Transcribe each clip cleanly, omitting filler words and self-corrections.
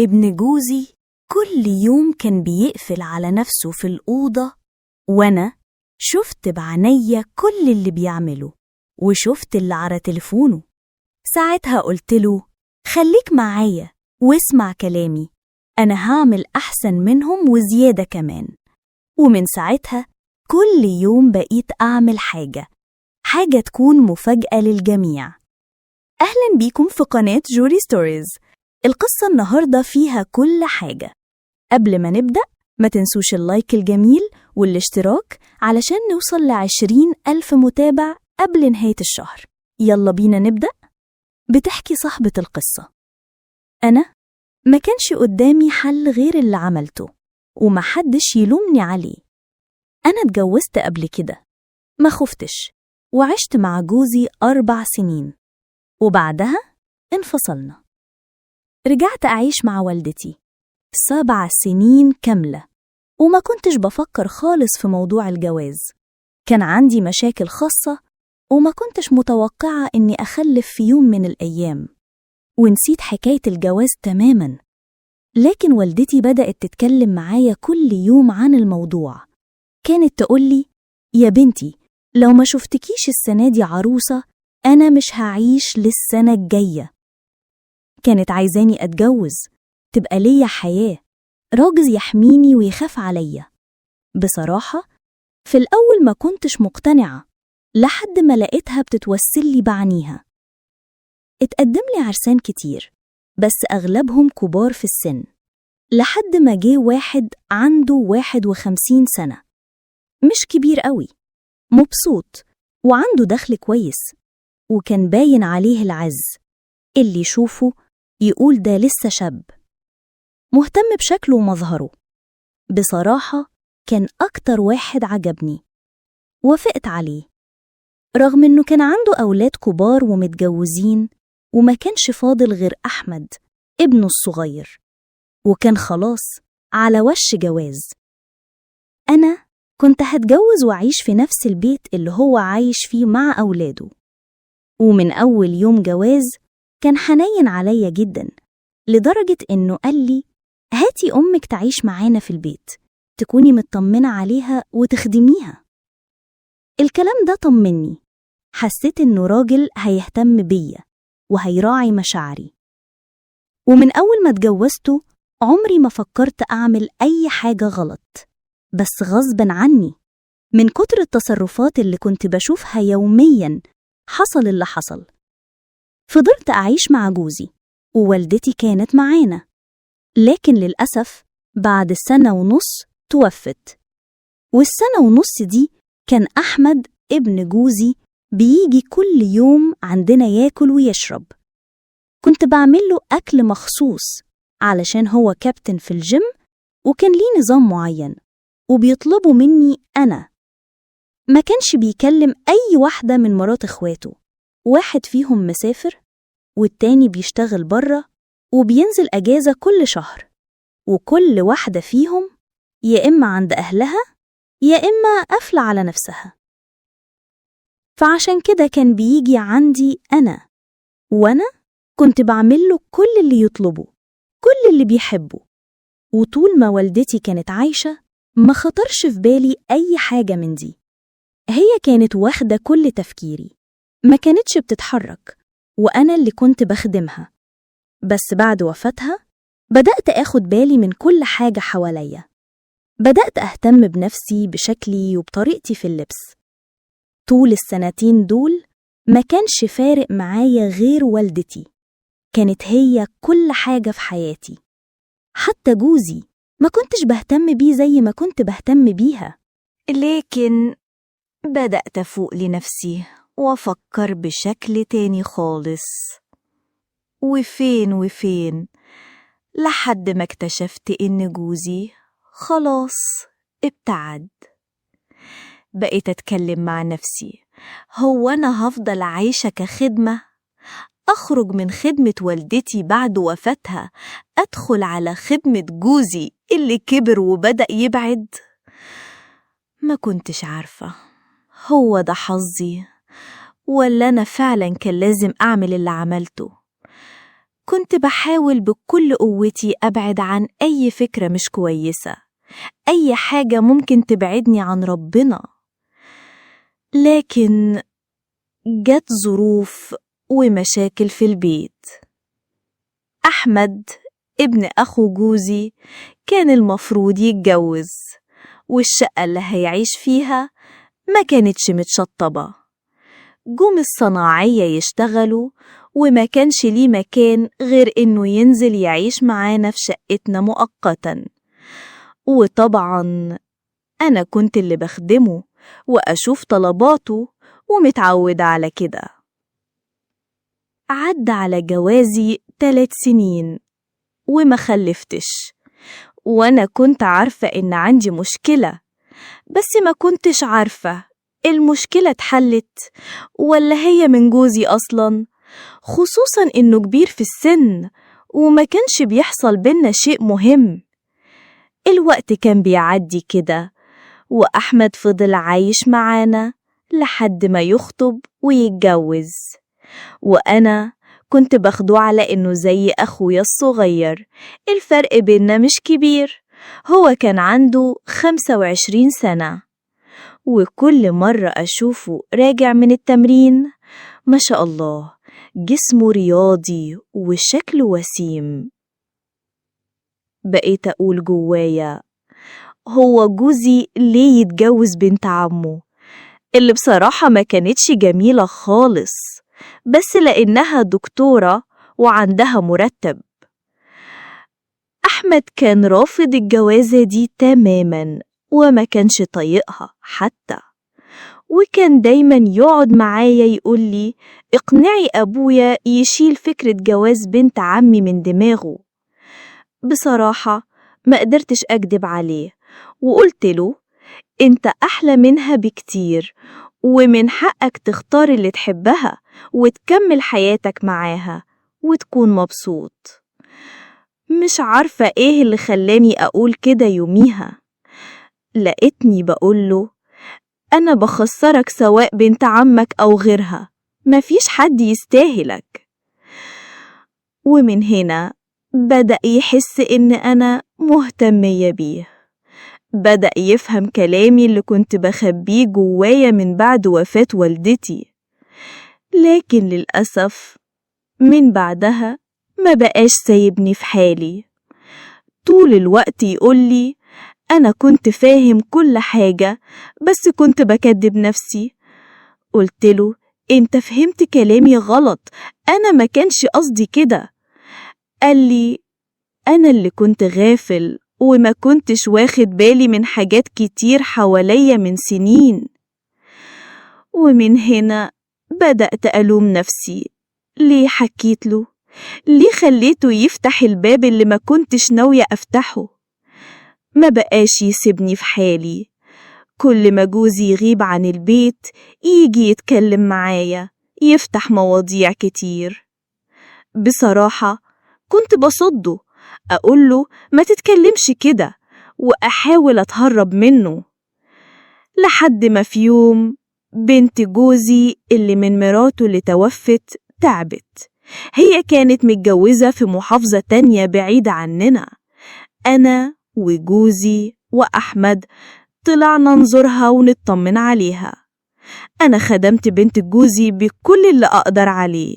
ابن جوزي كل يوم كان بيقفل على نفسه في الأوضة، وأنا شفت بعينيا كل اللي بيعمله وشفت اللي على تليفونه. ساعتها قلت له خليك معايا واسمع كلامي، أنا هعمل أحسن منهم وزيادة كمان. ومن ساعتها كل يوم بقيت أعمل حاجة تكون مفاجأة للجميع. أهلا بيكم في قناة جوري ستوريز. القصة النهاردة فيها كل حاجة. قبل ما نبدأ ما تنسوش اللايك الجميل والاشتراك علشان نوصل ل20,000 متابع قبل نهاية الشهر. يلا بينا نبدأ. بتحكي صاحبة القصة: أنا ما كانش قدامي حل غير اللي عملته ومحدش يلومني عليه. أنا اتجوزت قبل كده، ما خفتش، وعشت مع جوزي 4 سنين، وبعدها انفصلنا. رجعت أعيش مع والدتي 7 سنين كاملة، وما كنتش بفكر خالص في موضوع الجواز. كان عندي مشاكل خاصة وما كنتش متوقعة إني أخلف في يوم من الأيام، ونسيت حكاية الجواز تماماً. لكن والدتي بدأت تتكلم معايا كل يوم عن الموضوع. كانت تقولي: يا بنتي، لو ما شفتكيش السنة دي عروسة أنا مش هعيش للسنة الجاية. كانت عايزاني أتجوز، تبقى ليا حياة، راجل يحميني ويخاف عليا. بصراحة في الأول ما كنتش مقتنعة، لحد ما لقيتها بتتوسلي بعنيها. اتقدم لي عرسان كتير، بس أغلبهم كبار في السن، لحد ما جه واحد عنده 51 سنة، مش كبير قوي، مبسوط وعنده دخل كويس، وكان باين عليه العز. اللي يشوفه يقول ده لسه شاب، مهتم بشكله ومظهره. بصراحة كان أكتر واحد عجبني، وافقت عليه رغم إنه كان عنده أولاد كبار ومتجوزين، وما كانش فاضل غير أحمد ابنه الصغير، وكان خلاص على وش جواز. أنا كنت هتجوز وأعيش في نفس البيت اللي هو عايش فيه مع أولاده. ومن أول يوم جواز كان حنين عليا جدا، لدرجة إنه قال لي: هاتي أمك تعيش معانا في البيت، تكوني مطمنة عليها وتخدميها. الكلام ده طمني، حسيت إنه راجل هيهتم بيا وهيراعي مشاعري. ومن أول ما اتجوزته عمري ما فكرت أعمل أي حاجة غلط، بس غصباً عني من كتر التصرفات اللي كنت بشوفها يومياً حصل اللي حصل. فضلت أعيش مع جوزي، ووالدتي كانت معانا، لكن للأسف بعد 1.5 سنة توفت. وال1.5 سنة دي كان أحمد ابن جوزي بيجي كل يوم عندنا ياكل ويشرب. كنت بعمله أكل مخصوص علشان هو كابتن في الجيم، وكان ليه نظام معين وبيطلبوا مني أنا. ما كانش بيكلم أي واحدة من مرات إخواته، واحد فيهم مسافر والتاني بيشتغل برا وبينزل أجازة كل شهر، وكل واحدة فيهم يا إما عند أهلها يا إما قافلة على نفسها. فعشان كده كان بيجي عندي أنا، وأنا كنت بعمله كل اللي يطلبه، كل اللي بيحبه. وطول ما والدتي كانت عايشة ما خطرش في بالي أي حاجة من دي. هي كانت واخدة كل تفكيري، ما كانتش بتتحرك، وأنا اللي كنت بخدمها. بس بعد وفاتها بدأت أخد بالي من كل حاجة حواليا، بدأت أهتم بنفسي بشكلي وبطريقتي في اللبس. طول السنتين دول ما كانش فارق معايا غير والدتي، كانت هي كل حاجة في حياتي. حتى جوزي ما كنتش بهتم بيه زي ما كنت بهتم بيها. لكن بدأت أفوق لنفسي وأفكر بشكل تاني خالص. وفين لحد ما اكتشفت إن جوزي خلاص ابتعد. بقيت أتكلم مع نفسي: هو أنا هفضل عايشة كخدمة؟ أخرج من خدمة والدتي بعد وفاتها أدخل على خدمة جوزي اللي كبر وبدأ يبعد؟ ما كنتش عارفة هو ده حظي ولا أنا فعلا كان لازم أعمل اللي عملته. كنت بحاول بكل قوتي أبعد عن أي فكرة مش كويسة، أي حاجة ممكن تبعدني عن ربنا. لكن جت ظروف ومشاكل في البيت. أحمد ابن أخو جوزي كان المفروض يتجوز، والشقة اللي هيعيش فيها ما كانتش متشطبة. جم الصناعية يشتغلوا وما كانش ليه مكان غير إنه ينزل يعيش معانا في شقتنا مؤقتاً. وطبعاً أنا كنت اللي بخدمه وأشوف طلباته ومتعودة على كده. عدى على جوازي 3 سنين وما خلفتش، وأنا كنت عارفة إن عندي مشكلة، بس ما كنتش عارفة المشكلة اتحلت ولا هي من جوزي أصلاً، خصوصاً إنه كبير في السن وما كانش بيحصل بينا شيء مهم. الوقت كان بيعدي كده، وأحمد فضل عايش معانا لحد ما يخطب ويتجوز، وأنا كنت باخده على إنه زي أخويا الصغير. الفرق بينا مش كبير، هو كان عنده 25 سنة، وكل مرة أشوفه راجع من التمرين ما شاء الله جسمه رياضي وشكله وسيم. بقيت أقول جوايا، هو جوزي ليه يتجوز بنت عمه اللي بصراحة ما كانتش جميلة خالص، بس لأنها دكتورة وعندها مرتب؟ أحمد كان رافض الجوازة دي تماماً وما كانش طايقها حتى، وكان دايماً يقعد معايا يقولي اقنعي أبويا يشيل فكرة جواز بنت عمي من دماغه. بصراحة ما قدرتش أكدب عليه وقلت له انت أحلى منها بكتير، ومن حقك تختار اللي تحبها وتكمل حياتك معاها وتكون مبسوط. مش عارفة ايه اللي خلاني أقول كده يوميها. لقيتني بقوله أنا بخسرك سواء بنت عمك أو غيرها، مفيش حد يستاهلك. ومن هنا بدأ يحس إن أنا مهتمية بيه، بدأ يفهم كلامي اللي كنت بخبيه جوايا من بعد وفاة والدتي. لكن للأسف من بعدها ما بقاش سايبني في حالي، طول الوقت يقولي أنا كنت فاهم كل حاجة بس كنت بكدب نفسي. قلتله انت فهمت كلامي غلط، أنا ما كانش قصدي كده. قالي أنا اللي كنت غافل وما كنتش واخد بالي من حاجات كتير حواليا من سنين. ومن هنا بدأت ألوم نفسي، ليه حكيت له؟ ليه خليته يفتح الباب اللي ما كنتش ناوية أفتحه؟ ما بقاش يسيبني في حالي، كل ما جوزي يغيب عن البيت يجي يتكلم معايا، يفتح مواضيع كتير. بصراحة كنت بصده، أقوله ما تتكلمش كده، وأحاول أتهرب منه. لحد ما في يوم بنت جوزي اللي من مراته اللي توفت تعبت، هي كانت متجوزة في محافظة تانية بعيدة عننا. أنا وجوزي وأحمد طلعنا نزورها ونطمن عليها. أنا خدمت بنت جوزي بكل اللي أقدر عليه،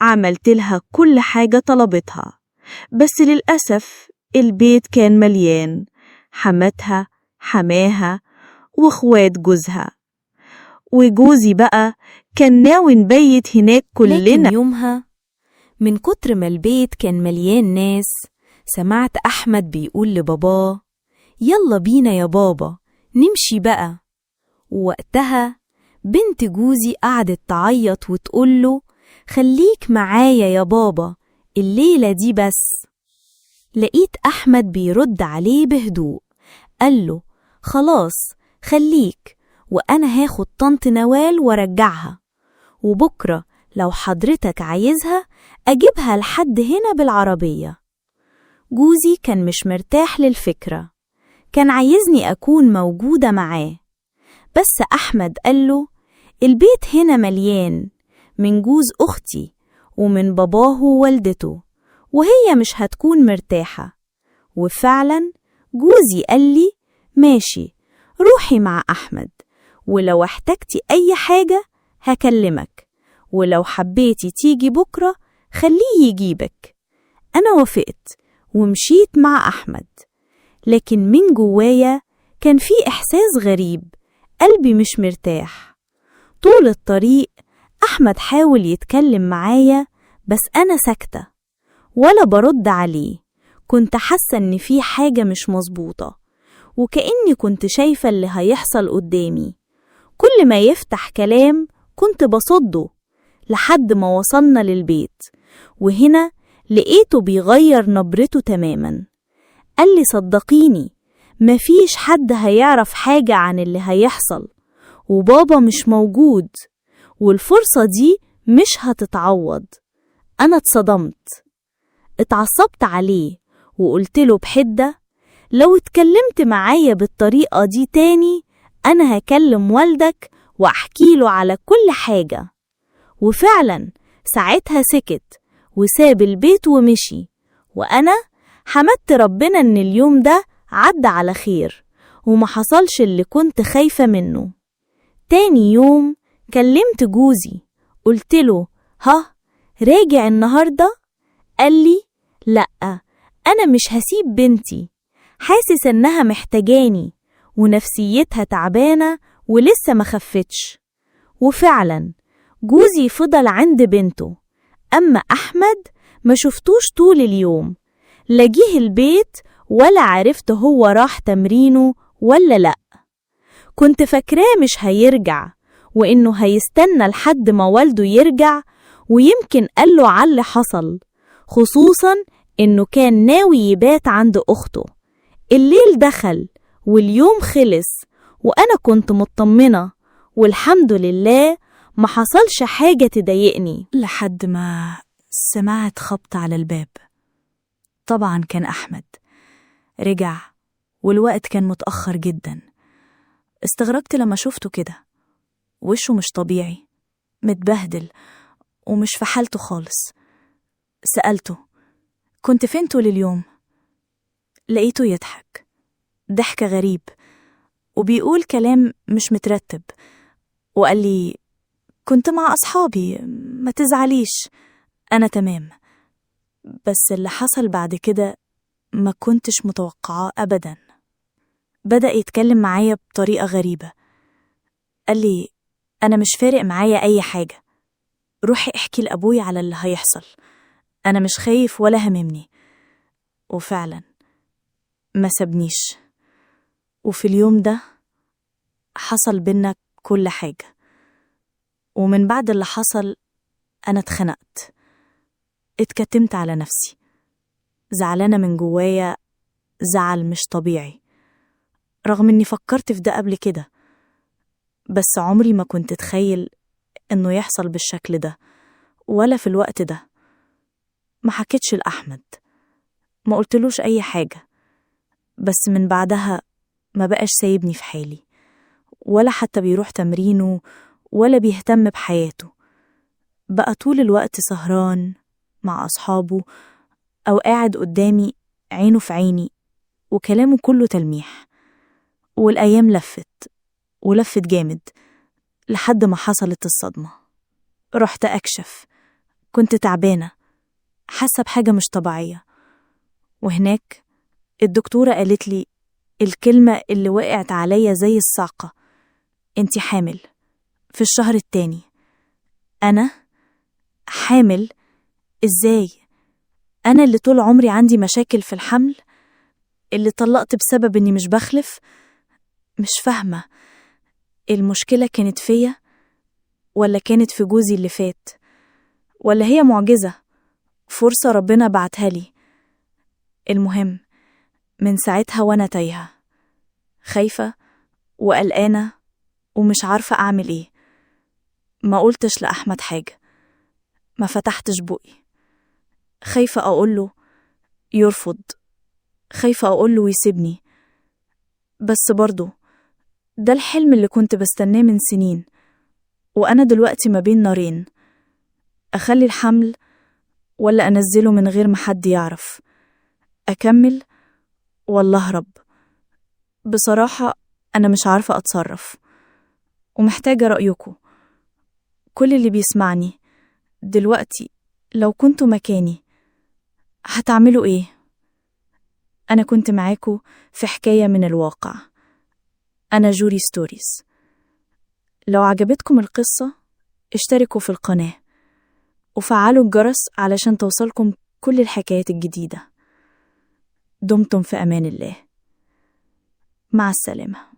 عملت لها كل حاجة طلبتها، بس للأسف البيت كان مليان، حماتها حماها واخوات جوزها، وجوزي بقى كان ناوي نبيت هناك كلنا. لكن يومها من كتر ما البيت كان مليان ناس، سمعت أحمد بيقول لباباه يلا بينا يا بابا نمشي بقى. ووقتها بنت جوزي قعدت تعيط وتقوله خليك معايا يا بابا الليلة دي بس. لقيت أحمد بيرد عليه بهدوء، قاله خلاص خليك، وأنا هاخد طنط نوال وارجعها، وبكرة لو حضرتك عايزها أجيبها لحد هنا بالعربية. جوزي كان مش مرتاح للفكرة، كان عايزني أكون موجودة معاه، بس أحمد قاله البيت هنا مليان من جوز أختي ومن باباه ووالدته، وهي مش هتكون مرتاحة. وفعلا جوزي قال لي ماشي، روحي مع أحمد، ولو احتجتي أي حاجة هكلمك، ولو حبيتي تيجي بكرة خليه يجيبك. أنا وافقت ومشيت مع أحمد، لكن من جوايا كان في إحساس غريب، قلبي مش مرتاح. طول الطريق أحمد حاول يتكلم معايا، بس أنا ساكتة ولا برد عليه. كنت حاسة إن في حاجة مش مظبوطة، وكأني كنت شايفة اللي هيحصل قدامي. كل ما يفتح كلام كنت بصده، لحد ما وصلنا للبيت، وهنا لقيته بيغير نبرته تماما. قال لي صدقيني، مفيش حد هيعرف حاجة عن اللي هيحصل، وبابا مش موجود، والفرصة دي مش هتتعوض. أنا اتصدمت، اتعصبت عليه وقلت له بحدة لو اتكلمت معايا بالطريقة دي تاني أنا هكلم والدك وأحكي له على كل حاجة. وفعلا ساعتها سكت وساب البيت ومشي، وأنا حمدت ربنا إن اليوم ده عدى على خير وما حصلش اللي كنت خايفة منه. تاني يوم كلمت جوزي، قلت له راجع النهاردة؟ قال لي لأ، أنا مش هسيب بنتي، حاسس إنها محتاجاني ونفسيتها تعبانة ولسه ما خفتش. وفعلا جوزي فضل عند بنته، أما أحمد ما شفتوش طول اليوم، لا جه البيت ولا عرفت هو راح تمرينه ولا لأ. كنت فاكراه مش هيرجع، وإنه هيستنى لحد ما والده يرجع ويمكن قاله على اللي حصل، خصوصا إنه كان ناوي يبات عند أخته. الليل دخل واليوم خلص، وأنا كنت مطمنة والحمد لله ما حصلش حاجة تضايقني، لحد ما سمعت خبط على الباب. طبعا كان أحمد رجع، والوقت كان متأخر جدا. استغربت لما شفته كده، وشه مش طبيعي، متبهدل ومش في حالته خالص. سألته كنت فين طول اليوم؟ لقيته يضحك ضحك غريب وبيقول كلام مش مترتب، وقال لي كنت مع أصحابي، ما تزعليش أنا تمام. بس اللي حصل بعد كده ما كنتش متوقعاه أبدا. بدأ يتكلم معايا بطريقة غريبة، قال لي أنا مش فارق معايا أي حاجة، روحي احكي لأبوي على اللي هيحصل، أنا مش خايف ولا هممني. وفعلا ما سابنيش، وفي اليوم ده حصل بينا كل حاجة. ومن بعد اللي حصل أنا اتخنقت، اتكتمت على نفسي، زعلانة من جوايا زعل مش طبيعي، رغم إني فكرت في ده قبل كده، بس عمري ما كنت اتخيل إنه يحصل بالشكل ده ولا في الوقت ده. ما حكيتش لأحمد، ما قلتلوش أي حاجة، بس من بعدها ما بقاش سايبني في حالي، ولا حتى بيروح تمرينه ولا بيهتم بحياته. بقى طول الوقت سهران مع أصحابه أو قاعد قدامي عينه في عيني وكلامه كله تلميح. والأيام لفت جامد لحد ما حصلت الصدمة. رحت أكشف، كنت تعبانة حاسة بحاجة مش طبيعية، وهناك الدكتورة قالت لي الكلمة اللي وقعت عليا زي الصعقة: انتي حامل في الشهر التاني. أنا حامل؟ إزاي؟ أنا اللي طول عمري عندي مشاكل في الحمل، اللي طلقت بسبب إني مش بخلف. مش فاهمة، المشكلة كانت فيا ولا كانت في جوزي اللي فات، ولا هي معجزة فرصة ربنا بعتها لي. المهم من ساعتها وأنا تايهة، خايفة وقلقانة ومش عارفة أعمل إيه. ما قلتش لأحمد حاجة، ما فتحتش بقي، خايفة أقوله يرفض، خايفة أقوله ويسيبني. بس برضو ده الحلم اللي كنت بستناه من سنين، وأنا دلوقتي ما بين نارين: أخلي الحمل ولا أنزله من غير ما حد يعرف؟ أكمل ولا أهرب؟ بصراحة أنا مش عارفة أتصرف ومحتاجة رأيكم. كل اللي بيسمعني دلوقتي، لو كنتوا مكاني هتعملوا إيه؟ أنا كنت معاكم في حكاية من الواقع. أنا جوري ستوريز. لو عجبتكم القصة اشتركوا في القناة وفعلوا الجرس علشان توصلكم كل الحكايات الجديدة. دمتم في أمان الله. مع السلامة.